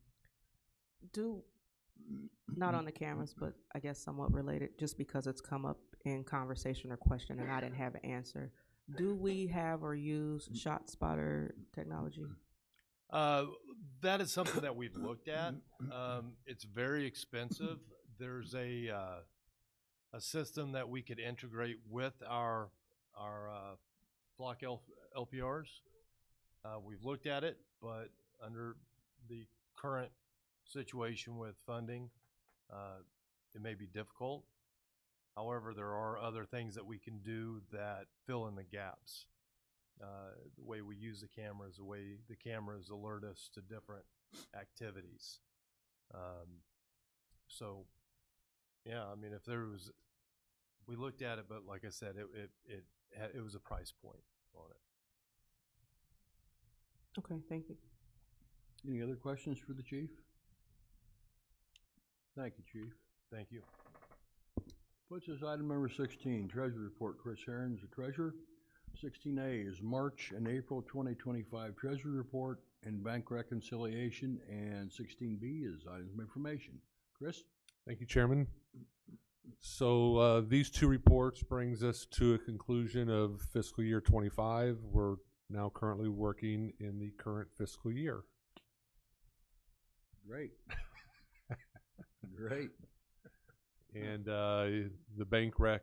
Not on the cameras, but I guess somewhat related, just because it's come up in conversation or question and I didn't have an answer. Do we have or use shot spotter technology? That is something that we've looked at. It's very expensive. There's a system that we could integrate with our Flock LPRs. We've looked at it, but under the current situation with funding, it may be difficult. However, there are other things that we can do that fill in the gaps. The way we use the cameras, the way the cameras alert us to different activities. So, yeah, I mean, if there was, we looked at it, but like I said, it was a price point on it. Okay, thank you. Any other questions for the chief? Thank you, Chief. Thank you. Puts us item number 16, Treasury Report. Chris Herons, the Treasurer. 16A is March and April 2025 Treasury Report and Bank Reconciliation, and 16B is items of information. Chris? Thank you, Chairman. So these two reports brings us to a conclusion of fiscal year 25. We're now currently working in the current fiscal year. Great. Great. And the bank rec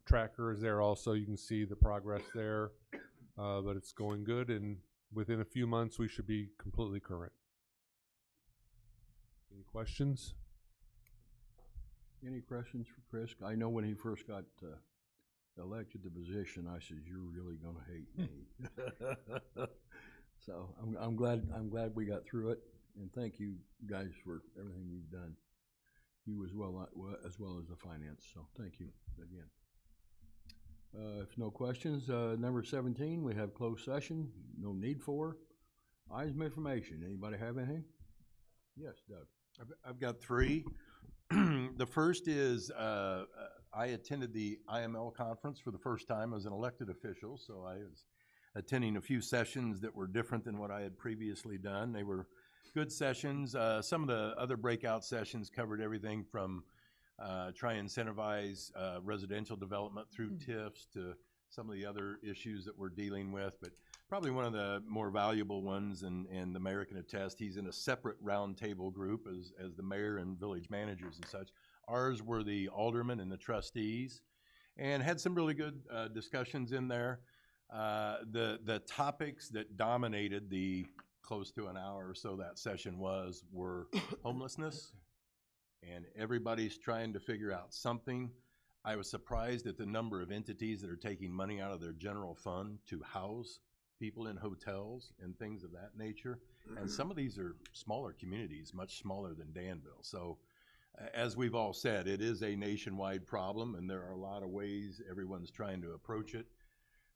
tracker is there also. You can see the progress there, but it's going good, and within a few months we should be completely current. Any questions? Any questions for Chris? I know when he first got elected the position, I said, "You're really gonna hate me." So I'm glad we got through it, and thank you guys for everything you've done. You as well as the finance. So thank you again. If no questions, number 17, we have closed session. No need for. Items of information. Anybody have anything? Yes, Doug. I've got three. The first is I attended the IML conference for the first time as an elected official, so I was attending a few sessions that were different than what I had previously done. They were good sessions. Some of the other breakout sessions covered everything from trying to incentivize residential development through TIFs to some of the other issues that we're dealing with. But probably one of the more valuable ones, and the mayor can attest, he's in a separate roundtable group as the mayor and village managers and such. Ours were the aldermen and the trustees, and had some really good discussions in there. The topics that dominated the close to an hour or so that session were homelessness, and everybody's trying to figure out something. I was surprised at the number of entities that are taking money out of their general fund to house people in hotels and things of that nature. And some of these are smaller communities, much smaller than Danville. So as we've all said, it is a nationwide problem, and there are a lot of ways everyone's trying to approach it.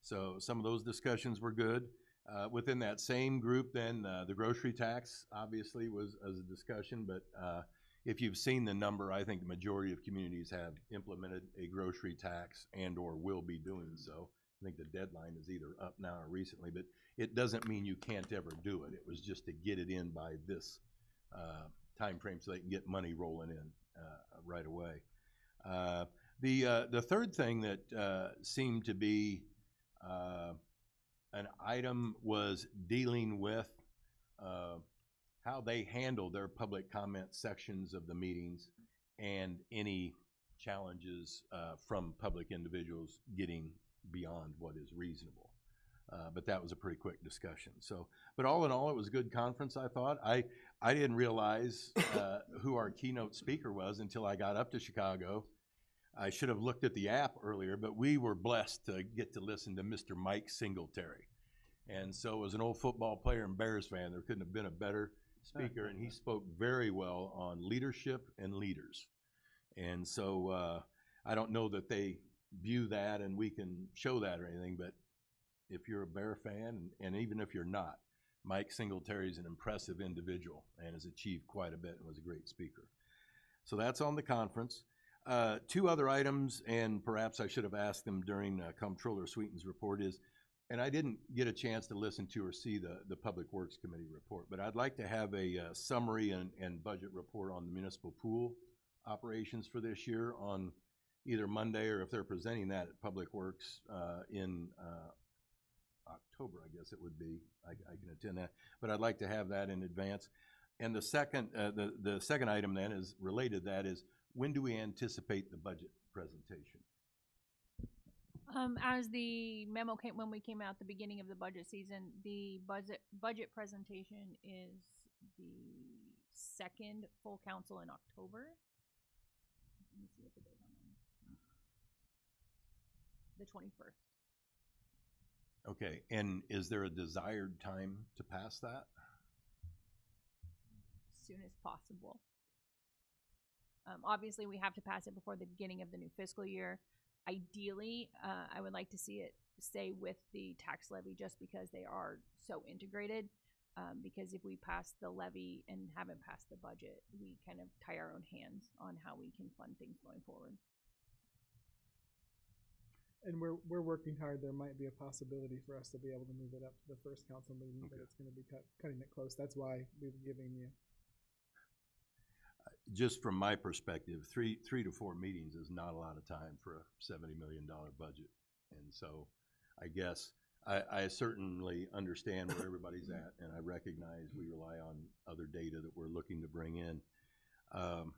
So some of those discussions were good. Within that same group then, the grocery tax obviously was as a discussion, but if you've seen the number, I think the majority of communities have implemented a grocery tax and or will be doing so. I think the deadline is either up now or recently, but it doesn't mean you can't ever do it. It was just to get it in by this time frame so they can get money rolling in right away. The third thing that seemed to be an item was dealing with how they handle their public comment sections of the meetings and any challenges from public individuals getting beyond what is reasonable. But that was a pretty quick discussion. So, but all in all, it was a good conference, I thought. I didn't realize who our keynote speaker was until I got up to Chicago. I should have looked at the app earlier, but we were blessed to get to listen to Mr. Mike Singletary. And so as an old football player and Bears fan, there couldn't have been a better speaker, and he spoke very well on leadership and leaders. And so I don't know that they view that and we can show that or anything, but if you're a Bear fan, and even if you're not, Mike Singletary is an impressive individual and has achieved quite a bit and was a great speaker. So that's on the conference. Two other items, and perhaps I should have asked them during Comptroller Sweeten's report is, and I didn't get a chance to listen to or see the Public Works Committee report, but I'd like to have a summary and budget report on the municipal pool operations for this year on either Monday, or if they're presenting that at Public Works in October, I guess it would be. I can attend that, but I'd like to have that in advance. And the second item then is related to that is, when do we anticipate the budget presentation? As the memo came, when we came out at the beginning of the budget season, the budget presentation is the second full council in October. Let me see what the date on that. The 21st. Okay, and is there a desired time to pass that? As soon as possible. Obviously, we have to pass it before the beginning of the new fiscal year. Ideally, I would like to see it stay with the tax levy, just because they are so integrated. Because if we pass the levy and haven't passed the budget, we kind of tie our own hands on how we can fund things going forward. And we're working hard. There might be a possibility for us to be able to move it up to the first council meeting, but it's going to be cutting it close. That's why we've given you. Just from my perspective, three to four meetings is not a lot of time for a $70 million budget. And so I guess I certainly understand where everybody's at, and I recognize we rely on other data that we're looking to bring in. I'll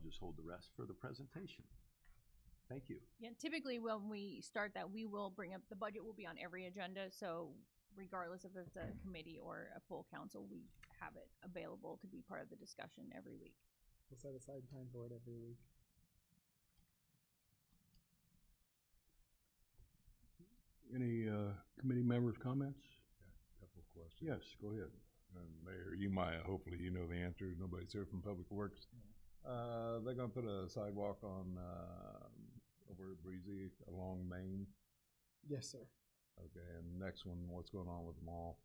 just hold the rest for the presentation. Thank you. Yeah, typically when we start that, we will bring up, the budget will be on every agenda, so regardless if it's a committee or a full council, we have it available to be part of the discussion every week. We'll set aside time for it every week. Any committee members' comments? Yeah, a couple of questions. Yes, go ahead. Mayor, you might, hopefully you know the answer. Nobody's here from Public Works. They're gonna put a sidewalk on over at Breezy along Main. Yes, sir. Okay, and next one, what's going on with the mall?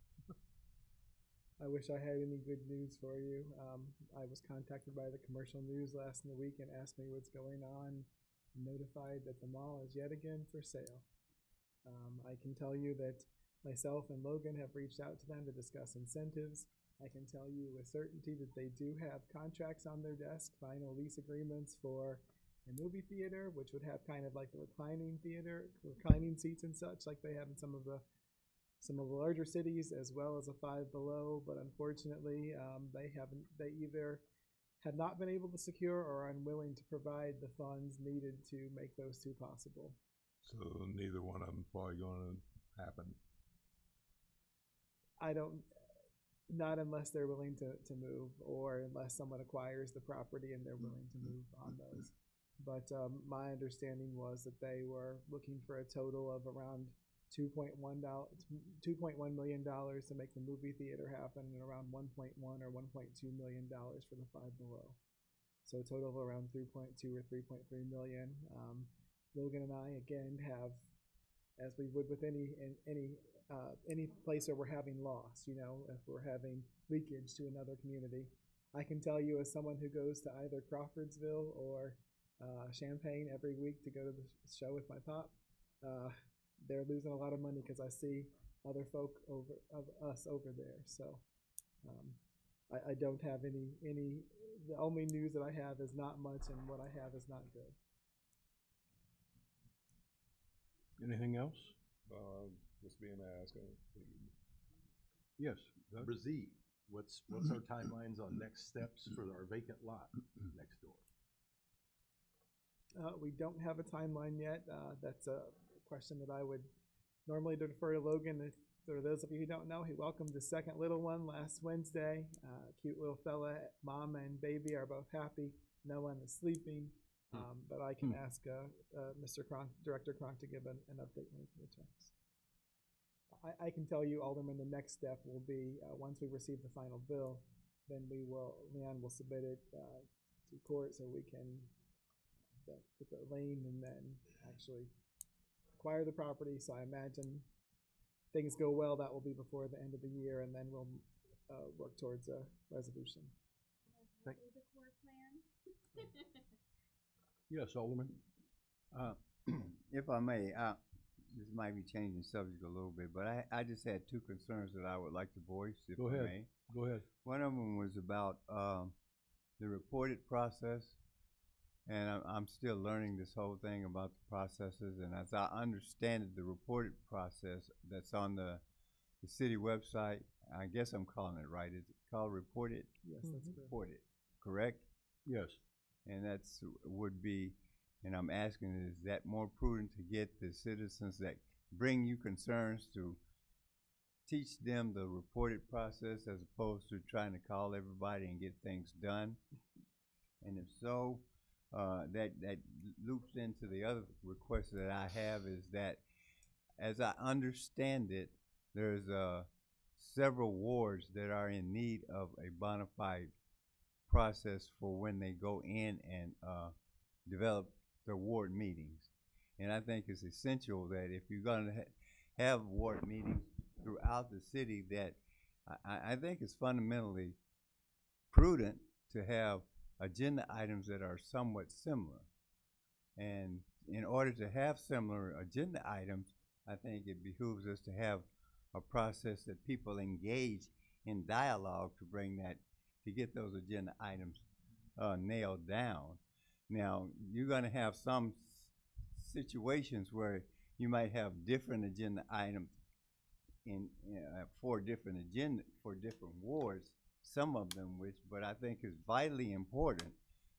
I wish I had any good news for you. I was contacted by the commercial news last week and asked me what's going on, notified that the mall is yet again for sale. I can tell you that myself and Logan have reached out to them to discuss incentives. I can tell you with certainty that they do have contracts on their desk, final lease agreements for a movie theater, which would have kind of like a reclining theater, reclining seats and such, like they have in some of the larger cities, as well as a Five Below. But unfortunately, they either have not been able to secure or are unwilling to provide the funds needed to make those two possible. So neither one of them's probably going to happen. Not unless they're willing to move, or unless someone acquires the property and they're willing to move on those. But my understanding was that they were looking for a total of around $2.1 million to make the movie theater happen, and around 1.1 or 1.2 million dollars for the Five Below. So a total of around 3.2 or 3.3 million. Logan and I again have, as we would with any place where we're having loss, you know, if we're having leakage to another community, I can tell you as someone who goes to either Crawfordsville or Champaign every week to go to the show with my pop, they're losing a lot of money because I see other folk of us over there. So I don't have any. The only news that I have is not much, and what I have is not good. Anything else? Just being asked. Yes. Brazil, what's our timelines on next steps for our vacant lot next door? We don't have a timeline yet. That's a question that I would normally defer to Logan. For those of you who don't know, he welcomed his second little one last Wednesday. Cute little fella. Mom and baby are both happy. No one is sleeping. But I can ask Mr. Cronk, Director Cronk, to give an update when he returns. I can tell you, Alderman, the next step will be once we receive the final bill, then Leon will submit it to court so we can put the lien and then actually acquire the property. So I imagine things go well, that will be before the end of the year, and then we'll work towards a resolution. Thank- Yes, Alderman? If I may, this might be changing subject a little bit, but I just had two concerns that I would like to voice, if Go I ahead. may. Go ahead. One of them was about the reported process, and I'm still learning this whole thing about the processes, and as I understand it, the reported process that's on the city website, I guess I'm calling it right, is it called reported? Yes, that's correct. Reported, correct? Yes. And that's, would be, and I'm asking, is that more prudent to get the citizens that bring you concerns to teach them the reported process as opposed to trying to call everybody and get things done? And if so, that loops into the other request that I have, is that, as I understand it, there's several wards that are in need of a bona fide process for when they go in and develop their ward meetings. And I think it's essential that if you're going to have ward meetings throughout the city, that I think it's fundamentally prudent to have agenda items that are somewhat similar. And in order to have similar agenda items, I think it behooves us to have a process that people engage in dialogue to bring that, to get those agenda items nailed down. Now, you're going to have some situations where you might have different agenda items for different wards, some of them which, but I think it's vitally important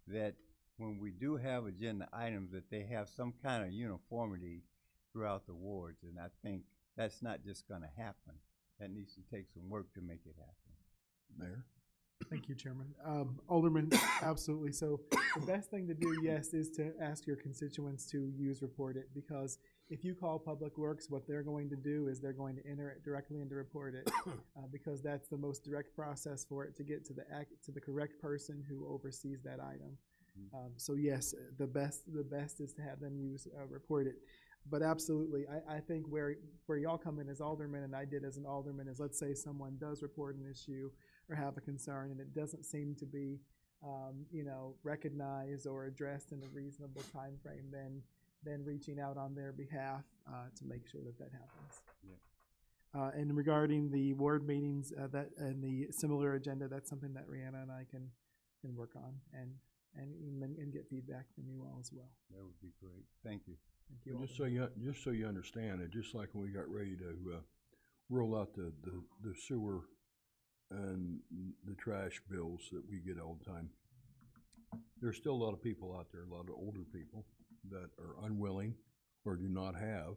that when we do have agenda items, that they have some kind of uniformity throughout the wards, and I think that's not just going to happen. That needs to take some work to make it happen. Mayor? Thank you, Chairman. Alderman, absolutely. So the best thing to do, yes, is to ask your constituents to use Report It, because if you call Public Works, what they're going to do is they're going to enter it directly into Report It, because that's the most direct process for it to get to the correct person who oversees that item. So yes, the best is to have them use Report It. But absolutely, I think where y'all come in as aldermen, and I did as an alderman, is let's say someone does report an issue or have a concern, and it doesn't seem to be, recognized or addressed in a reasonable time frame, then reaching out on their behalf to make sure that happens. Yeah. And regarding the ward meetings and the similar agenda, that's something that Rihanna and I can work on and get feedback from you all as well. That would be great. Thank you. Thank you. Just so you understand it, just like when we got ready to roll out the sewer and the trash bills that we get all the time, there's still a lot of people out there, a lot of older people that are unwilling or do not have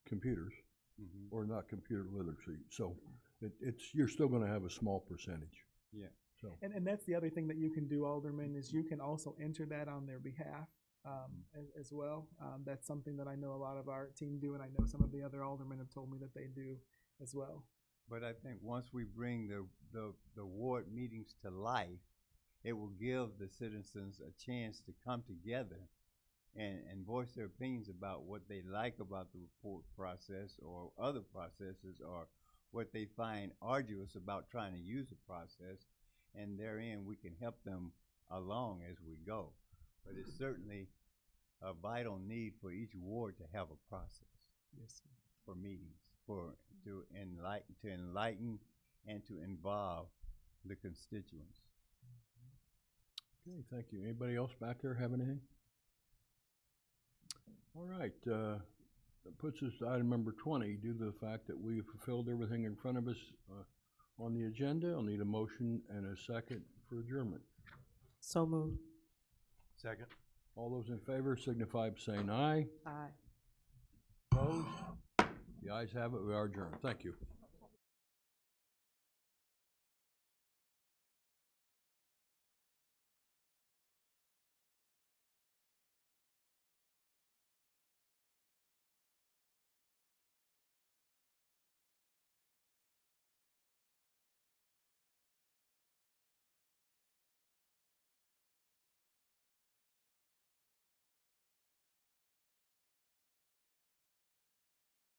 computers or not computer literacy. So you're still going to have a small percentage. Yeah. So. And that's the other thing that you can do, Alderman, is you can also enter that on their behalf as well. That's something that I know a lot of our team do, and I know some of the other aldermen have told me that they do as well. But I think once we bring the ward meetings to life, it will give the citizens a chance to come together and voice their opinions about what they like about the report process or other processes, or what they find arduous about trying to use the process, and therein we can help them along as we go. But it's certainly a vital need for each ward to have a process. Yes, sir. For meetings, to enlighten and to involve the constituents. Okay, thank you. Anybody else back there have anything? All right, that puts us to item number 20. Due to the fact that we've fulfilled everything in front of us on the agenda, I'll need a motion and a second for adjournment. So moved. Second. All those in favor signify by saying aye. Aye. Opposed? The ayes have it. We are adjourned. Thank you.